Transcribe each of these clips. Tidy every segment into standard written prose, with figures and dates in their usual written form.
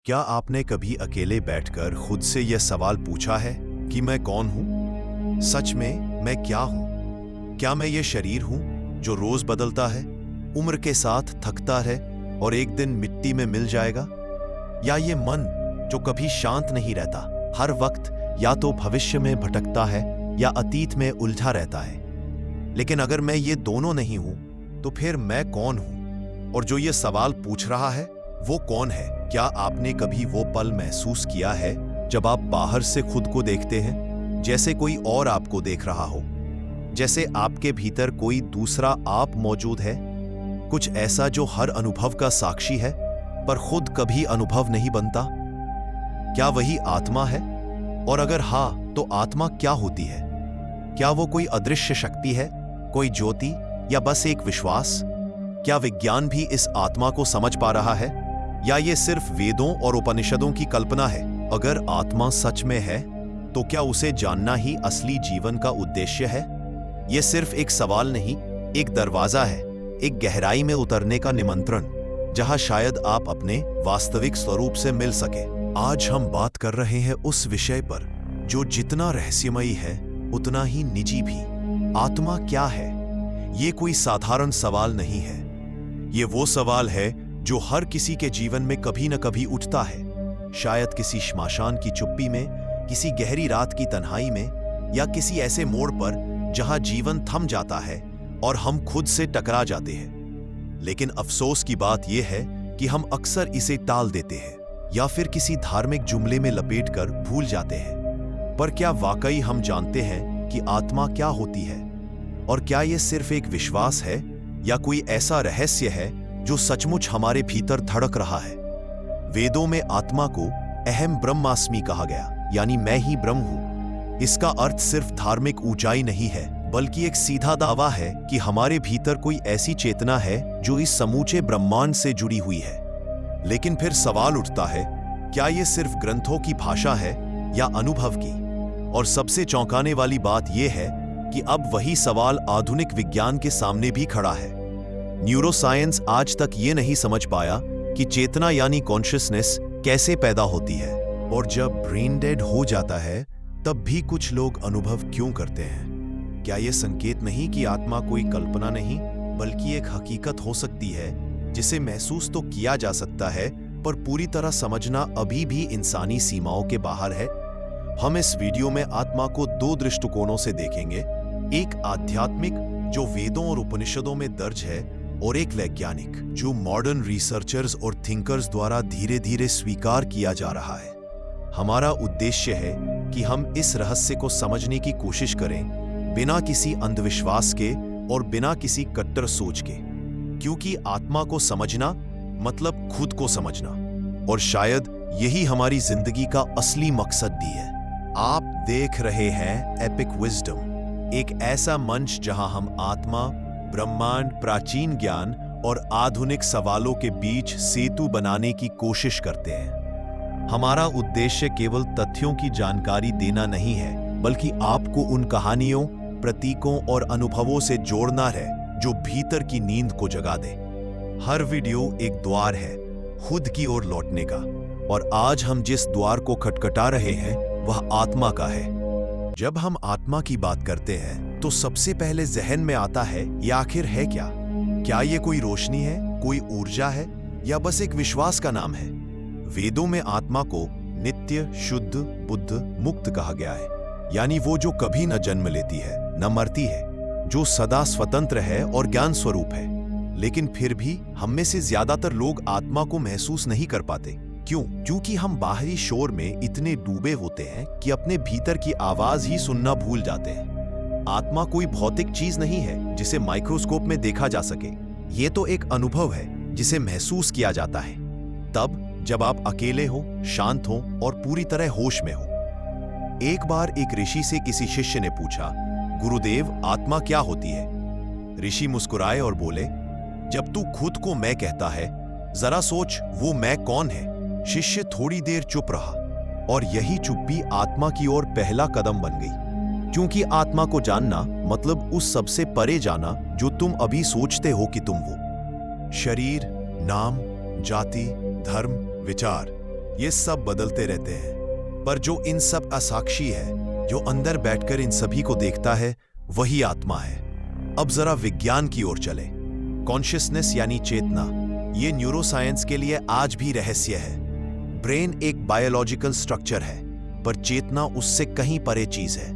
क्या आपने कभी अकेले बैठकर खुद से यह सवाल पूछा है कि मैं कौन हूं? सच में मैं क्या हूं? क्या मैं ये शरीर हूं जो रोज बदलता है, उम्र के साथ थकता है और एक दिन मिट्टी में मिल जाएगा? या ये मन जो कभी शांत नहीं रहता, हर वक्त या तो भविष्य में भटकता है या अतीत में उलझा रहता है? लेकिन अगर मैं ये दोनों नहीं हूं, तो फिर मैं कौन हूं? और जो ये सवाल पूछ रहा है, वो कौन है? क्या आपने कभी वो पल महसूस किया है जब आप बाहर से खुद को देखते हैं, जैसे कोई और आपको देख रहा हो, जैसे आपके भीतर कोई दूसरा आप मौजूद है, कुछ ऐसा जो हर अनुभव का साक्षी है पर खुद कभी अनुभव नहीं बनता? क्या वही आत्मा है? और अगर हाँ, तो आत्मा क्या होती है? क्या वो कोई अदृश्य शक्ति है, कोई ज्योति, या बस एक विश्वास? क्या विज्ञान भी इस आत्मा को समझ पा रहा है, या ये सिर्फ वेदों और उपनिषदों की कल्पना है? अगर आत्मा सच में है, तो क्या उसे जानना ही असली जीवन का उद्देश्य है? ये सिर्फ एक सवाल नहीं, एक दरवाजा है, एक गहराई में उतरने का निमंत्रण, जहां शायद आप अपने वास्तविक स्वरूप से मिल सके। आज हम बात कर रहे हैं उस विषय पर जो जितना रहस्यमयी है, उतना ही निजी भी। आत्मा क्या है? ये कोई साधारण सवाल नहीं है। ये वो सवाल है जो हर किसी के जीवन में कभी न कभी उठता है। शायद किसी श्मशान की चुप्पी में, किसी गहरी रात की तन्हाई में, या किसी ऐसे मोड़ पर जहां जीवन थम जाता है और हम खुद से टकरा जाते हैं। लेकिन अफसोस की बात यह है कि हम अक्सर इसे टाल देते हैं या फिर किसी धार्मिक जुमले में लपेटकर भूल जाते हैं। पर क्या वाकई हम जानते हैं कि आत्मा क्या होती है? और क्या यह सिर्फ एक विश्वास है या कोई ऐसा रहस्य है जो सचमुच हमारे भीतर धड़क रहा है? वेदों में आत्मा को अहम ब्रह्मास्मि कहा गया, यानी मैं ही ब्रह्म हूं। इसका अर्थ सिर्फ धार्मिक ऊंचाई नहीं है, बल्कि एक सीधा दावा है कि हमारे भीतर कोई ऐसी चेतना है जो इस समूचे ब्रह्मांड से जुड़ी हुई है। लेकिन फिर सवाल उठता है, क्या यह सिर्फ ग्रंथों की भाषा है या अनुभव की? और सबसे चौंकाने वाली बात यह है कि अब वही सवाल आधुनिक विज्ञान के सामने भी खड़ा है। न्यूरोसाइंस आज तक ये नहीं समझ पाया कि चेतना यानी कॉन्शियसनेस कैसे पैदा होती है, और जब ब्रेन डेड हो जाता है तब भी कुछ लोग अनुभव क्यों करते हैं? क्या यह संकेत नहीं कि आत्मा कोई कल्पना नहीं, बल्कि एक हकीकत हो सकती है जिसे महसूस तो किया जा सकता है, पर पूरी तरह समझना अभी भी इंसानी सीमाओं के बाहर है? हम इस वीडियो में आत्मा को दो दृष्टिकोणों से देखेंगे, एक आध्यात्मिक जो वेदों और उपनिषदों में दर्ज है, और एक वैज्ञानिक जो मॉडर्न रिसर्चर्स और थिंकर्स द्वारा धीरे धीरे स्वीकार किया जा रहा है। हमारा उद्देश्य है कि हम इस रहस्य को समझने की कोशिश करें, बिना किसी अंधविश्वास के और बिना किसी कट्टर सोच के, क्योंकि आत्मा को समझना मतलब खुद को समझना, और शायद यही हमारी जिंदगी का असली मकसद भी है। आप देख रहे हैं एपिक विजडम, एक ऐसा मंच जहां हम आत्मा, ब्रह्मांड, प्राचीन ज्ञान और आधुनिक सवालों के बीच सेतु बनाने की कोशिश करते हैं। हमारा उद्देश्य केवल तथ्यों की जानकारी देना नहीं है, बल्कि आपको उन कहानियों, प्रतीकों और अनुभवों से जोड़ना है जो भीतर की नींद को जगा दे। हर वीडियो एक द्वार है खुद की ओर लौटने का, और आज हम जिस द्वार को खटखटा रहे हैं वह आत्मा का है। जब हम आत्मा की बात करते हैं तो सबसे पहले जहन में आता है, ये आखिर है क्या? क्या ये कोई रोशनी है, कोई ऊर्जा है, या बस एक विश्वास का नाम है? वेदों में आत्मा को नित्य, शुद्ध, बुद्ध, मुक्त कहा गया है, यानी वो जो कभी न जन्म लेती है, न मरती है, जो सदा स्वतंत्र है और ज्ञान स्वरूप है। लेकिन फिर भी हम में से ज्यादातर लोग आत्मा को महसूस नहीं कर पाते। क्यों? क्योंकि हम बाहरी शोर में इतने डूबे होते हैं कि अपने भीतर की आवाज ही सुनना भूल जाते हैं। आत्मा कोई भौतिक चीज नहीं है जिसे माइक्रोस्कोप में देखा जा सके। ये तो एक अनुभव है जिसे महसूस किया जाता है तब जब आप अकेले हो, शांत हो और पूरी तरह होश में हो। एक बार एक ऋषि से किसी शिष्य ने पूछा, गुरुदेव, आत्मा क्या होती है? ऋषि मुस्कुराए और बोले, जब तू खुद को मैं कहता है, जरा सोच वो मैं कौन है? शिष्य थोड़ी देर चुप रहा, और यही चुप्पी आत्मा की ओर पहला कदम बन गई। क्योंकि आत्मा को जानना मतलब उस सबसे परे जाना जो तुम अभी सोचते हो कि तुम हो। शरीर, नाम, जाति, धर्म, विचार, ये सब बदलते रहते हैं, पर जो इन सब का साक्षी है, जो अंदर बैठकर इन सभी को देखता है, वही आत्मा है। अब जरा विज्ञान की ओर चले। कॉन्शियसनेस यानी चेतना, ये न्यूरोसाइंस के लिए आज भी रहस्य है। ब्रेन एक बायोलॉजिकल स्ट्रक्चर है, पर चेतना उससे कहीं परे चीज है।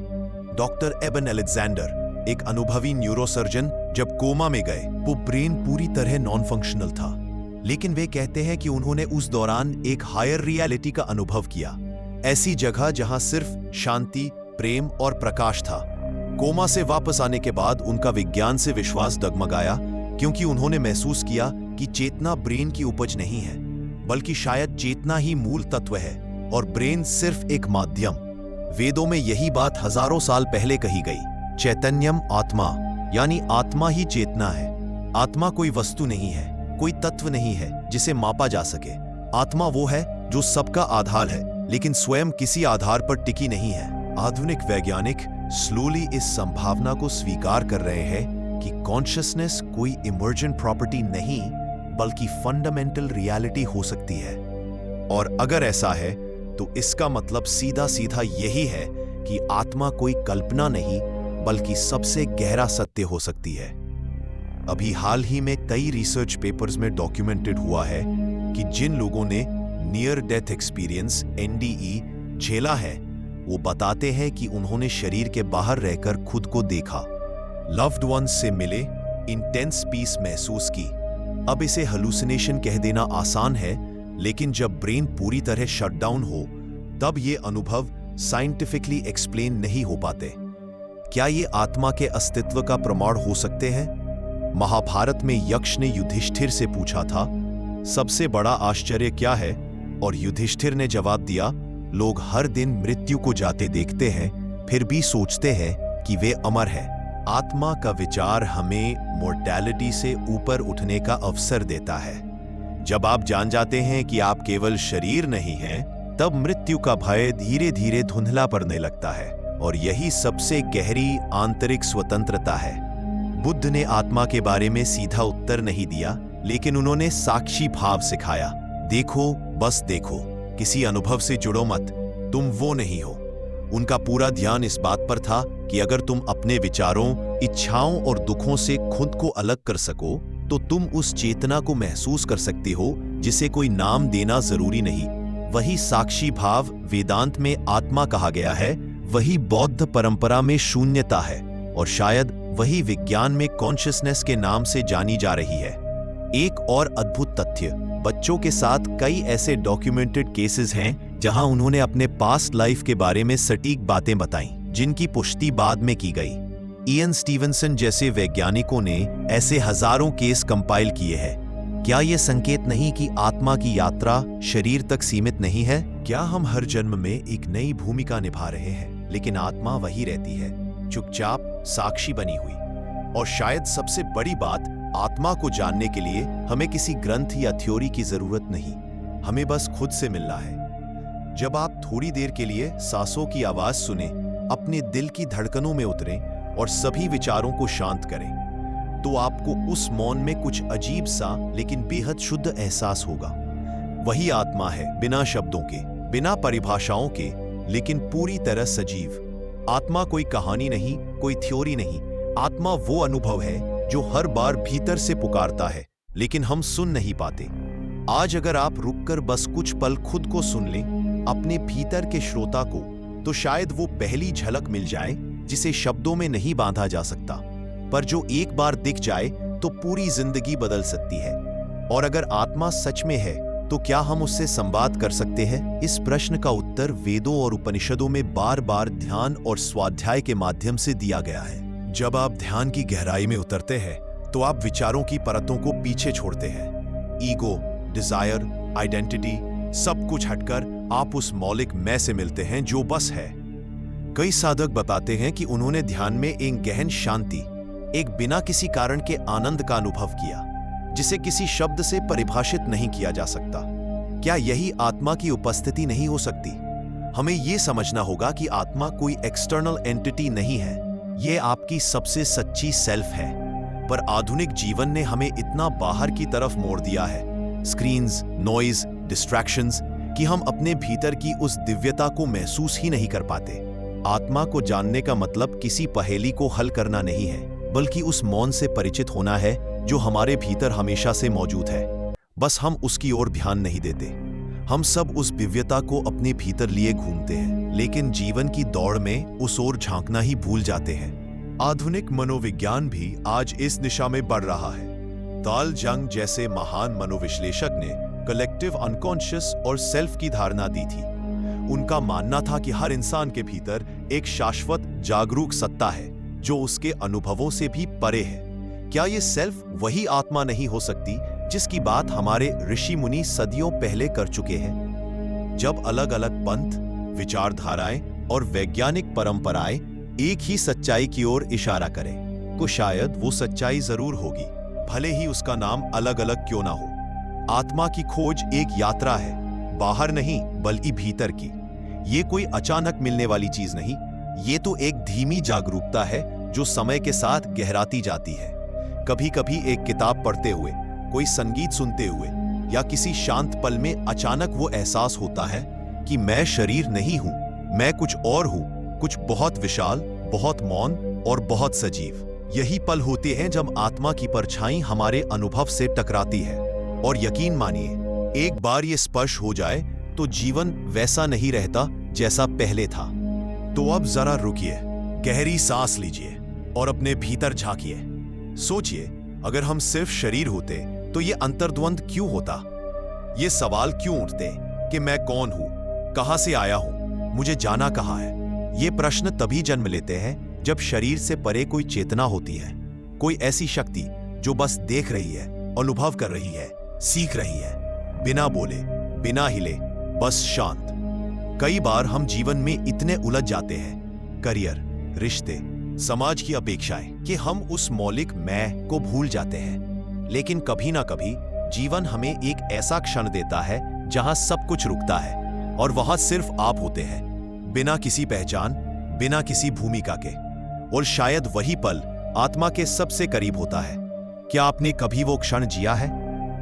डॉक्टर एबन अलेक्जेंडर, एक अनुभवी न्यूरोसर्जन, जब कोमा में गए, वो ब्रेन पूरी तरह नॉन फंक्शनल था, लेकिन वे कहते हैं कि उन्होंने उस दौरान एक हायर रियलिटी का अनुभव किया, ऐसी जगह जहां सिर्फ शांति, प्रेम और प्रकाश था। कोमा से वापस आने के बाद उनका विज्ञान से विश्वास डगमगाया, क्योंकि उन्होंने महसूस किया कि चेतना ब्रेन की उपज नहीं है, बल्कि शायद चेतना ही मूल तत्व है और ब्रेन सिर्फ एक माध्यम। वेदों में यही बात हजारों साल पहले कही गई। चैतन्यम आत्मा, यानी आत्मा ही चेतना है। आत्मा कोई वस्तु नहीं है, कोई तत्व नहीं है जिसे मापा जा सके। आत्मा वो है जो सबका आधार है, लेकिन स्वयं किसी आधार पर टिकी नहीं है। आधुनिक वैज्ञानिक स्लोली इस संभावना को स्वीकार कर रहे हैं कि कॉन्शियसनेस कोई इमर्जेंट प्रॉपर्टी नहीं, बल्कि फंडामेंटल रियलिटी हो सकती है। और अगर ऐसा है, तो इसका मतलब सीधा सीधा यही है कि आत्मा कोई कल्पना नहीं, बल्कि सबसे गहरा सत्य हो सकती है। अभी हाल ही में कई रिसर्च पेपर्स में डॉक्यूमेंटेड हुआ है कि जिन लोगों ने नियर डेथ एक्सपीरियंस (NDE) झेला है, वो बताते हैं कि उन्होंने शरीर के बाहर रहकर खुद को देखा, लव्ड वंस से मिले, इंटेंस पीस महसूस की। अब इसे हेलुसिनेशन कह देना आसान है, लेकिन जब ब्रेन पूरी तरह शटडाउन हो, तब ये अनुभव साइंटिफिकली एक्सप्लेन नहीं हो पाते। क्या ये आत्मा के अस्तित्व का प्रमाण हो सकते हैं? महाभारत में यक्ष ने युधिष्ठिर से पूछा था, सबसे बड़ा आश्चर्य क्या है? और युधिष्ठिर ने जवाब दिया, लोग हर दिन मृत्यु को जाते देखते हैं, फिर भी सोचते हैं कि वे अमर है। आत्मा का विचार हमें मोर्टैलिटी से ऊपर उठने का अवसर देता है। जब आप जान जाते हैं कि आप केवल शरीर नहीं हैं, तब मृत्यु का भय धीरे धीरे धुंधला पड़ने लगता है, और यही सबसे गहरी आंतरिक स्वतंत्रता है। बुद्ध ने आत्मा के बारे में सीधा उत्तर नहीं दिया, लेकिन उन्होंने साक्षी भाव सिखाया। देखो, बस देखो, किसी अनुभव से जुड़ो मत, तुम वो नहीं हो। उनका पूरा ध्यान इस बात पर था कि अगर तुम अपने विचारों, इच्छाओं और दुखों से खुद को अलग कर सको, तो तुम उस चेतना को महसूस कर सकते हो जिसे कोई नाम देना जरूरी नहीं। वही साक्षी भाव वेदांत में आत्मा कहा गया है, वही बौद्ध परंपरा में शून्यता है, और शायद वही विज्ञान में कॉन्शियसनेस के नाम से जानी जा रही है। एक और अद्भुत तथ्य, बच्चों के साथ कई ऐसे डॉक्यूमेंटेड केसेस हैं जहां उन्होंने अपने पास्ट लाइफ के बारे में सटीक बातें बताई, जिनकी पुष्टि बाद में की गई। इयन स्टीवनसन जैसे वैज्ञानिकों ने ऐसे हजारों केस कंपाइल किए हैं। क्या यह संकेत नहीं कि आत्मा की यात्रा शरीर तक सीमित नहीं है? क्या हम हर जन्म में एक नई भूमिका निभा रहे हैं, लेकिन आत्मा वही रहती है, चुपचाप साक्षी बनी हुई? और शायद सबसे बड़ी बात, आत्मा को जानने के लिए हमें किसी ग्रंथ या थ्योरी की जरूरत नहीं, हमें बस खुद से मिलना है। जब आप थोड़ी देर के लिए सांसों की आवाज सुने, अपने दिल की धड़कनों में उतरें और सभी विचारों को शांत करें, तो आपको उस मौन में कुछ अजीब सा लेकिन बेहद शुद्ध एहसास होगा। वही आत्मा है, बिना शब्दों के, बिना परिभाषाओं के, लेकिन पूरी तरह सजीव। आत्मा कोई कहानी नहीं, कोई थ्योरी नहीं। आत्मा वो अनुभव है जो हर बार भीतर से पुकारता है, लेकिन हम सुन नहीं पाते। आज अगर आप रुककर बस कुछ पल खुद को सुन लें, अपने भीतर के श्रोता को, तो शायद वो पहली झलक मिल जाए जिसे शब्दों में नहीं बांधा जा सकता, पर जो एक बार दिख जाए तो पूरी जिंदगी बदल सकती है। और अगर आत्मा सच में है, तो क्या हम उससे संवाद कर सकते हैं? इस प्रश्न का उत्तर वेदों और उपनिषदों में बार बार ध्यान और स्वाध्याय के माध्यम से दिया गया है। जब आप ध्यान की गहराई में उतरते हैं, तो आप विचारों की परतों को पीछे छोड़ते हैं। ईगो, डिजायर, आइडेंटिटी, सब कुछ हटकर आप उस मौलिक मैं से मिलते हैं जो बस है। कई साधक बताते हैं कि उन्होंने ध्यान में एक गहन शांति, एक बिना किसी कारण के आनंद का अनुभव किया, जिसे किसी शब्द से परिभाषित नहीं किया जा सकता। क्या यही आत्मा की उपस्थिति नहीं हो सकती? हमें यह समझना होगा कि आत्मा कोई एक्सटर्नल एंटिटी नहीं है, यह आपकी सबसे सच्ची सेल्फ है। पर आधुनिक जीवन ने हमें इतना बाहर की तरफ मोड़ दिया है। स्क्रीन्स, नॉइज, डिस्ट्रैक्शंस, कि हम अपने भीतर की उस दिव्यता को महसूस ही नहीं कर पाते। आत्मा को जानने का मतलब किसी पहेली को हल करना नहीं है, बल्कि उस मौन से परिचित होना है जो हमारे भीतर हमेशा से मौजूद है। बस हम उसकी ओर ध्यान नहीं देते। हम सब उस दिव्यता को अपने भीतर लिए घूमते हैं, लेकिन जीवन की दौड़ में उस ओर झांकना ही भूल जाते हैं। आधुनिक मनोविज्ञान भी आज इस दिशा में बढ़ रहा है। कार्ल जंग जैसे महान मनोविश्लेषक ने कलेक्टिव अनकॉन्शियस और सेल्फ की धारणा दी थी। उनका मानना था कि हर इंसान के भीतर एक शाश्वत जागरूक सत्ता है जो उसके अनुभवों से भी परे है। क्या ये सेल्फ वही आत्मा नहीं हो सकती जिसकी बात हमारे ऋषि मुनि सदियों पहले कर चुके हैं? जब अलग अलग पंथ, विचारधाराएं और वैज्ञानिक परंपराएं एक ही सच्चाई की ओर इशारा करें, तो शायद वो सच्चाई जरूर होगी, भले ही उसका नाम अलग अलग क्यों ना हो। आत्मा की खोज एक यात्रा है, बाहर नहीं बल्कि भीतर की। ये कोई अचानक मिलने वाली चीज नहीं, ये तो एक धीमी जागरूकता है जो समय के साथ गहराती जाती है। कभी कभी एक किताब पढ़ते हुए, कोई संगीत सुनते हुए या किसी शांत पल में अचानक वो एहसास होता है कि मैं शरीर नहीं हूं, मैं कुछ और हूं, कुछ बहुत विशाल, बहुत मौन और बहुत सजीव। यही पल होते हैं जब आत्मा की परछाई हमारे अनुभव से टकराती है। और यकीन मानिए, एक बार ये स्पर्श हो जाए तो जीवन वैसा नहीं रहता जैसा पहले था। तो अब जरा रुकिए, गहरी सांस लीजिए और अपने भीतर झांकिए। सोचिए, अगर हम सिर्फ शरीर होते तो ये अंतर्द्वंद क्यों होता? ये सवाल क्यों उठते कि मैं कौन हूं, कहां से आया हूं, मुझे जाना कहां है? ये प्रश्न तभी जन्म लेते हैं जब शरीर से परे कोई चेतना होती है, कोई ऐसी शक्ति जो बस देख रही है, अनुभव कर रही है, सीख रही है, बिना बोले, बिना हिले, बस शांत। कई बार हम जीवन में इतने उलझ जाते हैं, करियर, रिश्ते, समाज की अपेक्षाएं, कि हम उस मौलिक मैं को भूल जाते हैं। लेकिन कभी ना कभी जीवन हमें एक ऐसा क्षण देता है जहां सब कुछ रुकता है और वहां सिर्फ आप होते हैं, बिना किसी पहचान, बिना किसी भूमिका के। और शायद वही पल आत्मा के सबसे करीब होता है। क्या आपने कभी वो क्षण जिया है?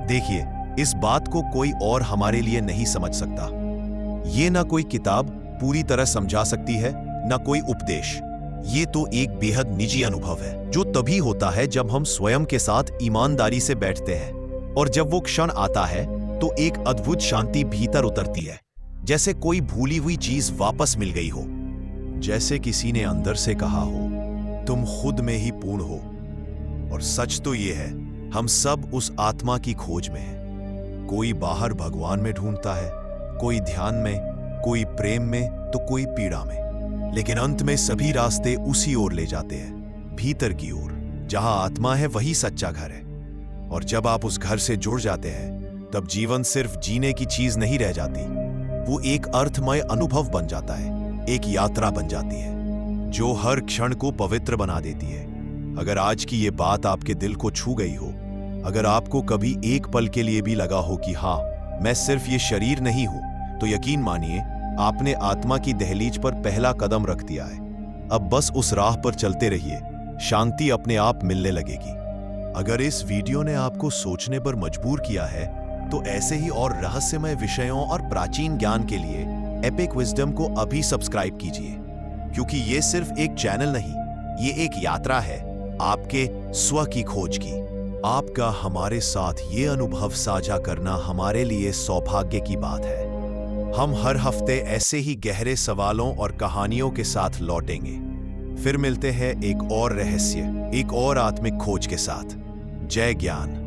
देखिए, इस बात को कोई और हमारे लिए नहीं समझ सकता। ये ना कोई किताब पूरी तरह समझा सकती है, ना कोई उपदेश। ये तो एक बेहद निजी अनुभव है जो तभी होता है जब हम स्वयं के साथ ईमानदारी से बैठते हैं। और जब वो क्षण आता है तो एक अद्भुत शांति भीतर उतरती है, जैसे कोई भूली हुई चीज वापस मिल गई हो, जैसे किसी ने अंदर से कहा हो, तुम खुद में ही पूर्ण हो। और सच तो ये है, हम सब उस आत्मा की खोज में हैं। कोई बाहर भगवान में ढूंढता है, कोई ध्यान में, कोई प्रेम में, तो कोई पीड़ा में। लेकिन अंत में सभी रास्ते उसी ओर ले जाते हैं, भीतर की ओर, जहां आत्मा है वही सच्चा घर है। और जब आप उस घर से जुड़ जाते हैं, तब जीवन सिर्फ जीने की चीज नहीं रह जाती, वो एक अर्थमय अनुभव बन जाता है, एक यात्रा बन जाती है जो हर क्षण को पवित्र बना देती है। अगर आज की ये बात आपके दिल को छू गई हो, अगर आपको कभी एक पल के लिए भी लगा हो कि हाँ, मैं सिर्फ ये शरीर नहीं हूं, तो यकीन मानिए आपने आत्मा की दहलीज पर पहला कदम रख दिया है। अब बस उस राह पर चलते रहिए, शांति अपने आप मिलने लगेगी। अगर इस वीडियो ने आपको सोचने पर मजबूर किया है, तो ऐसे ही और रहस्यमय विषयों और प्राचीन ज्ञान के लिए एपिक विजडम को अभी सब्सक्राइब कीजिए, क्योंकि ये सिर्फ एक चैनल नहीं, ये एक यात्रा है आपके स्व की खोज की। आपका हमारे साथ ये अनुभव साझा करना हमारे लिए सौभाग्य की बात है। हम हर हफ्ते ऐसे ही गहरे सवालों और कहानियों के साथ लौटेंगे। फिर मिलते हैं एक और रहस्य, एक और आत्मिक खोज के साथ। जय ज्ञान।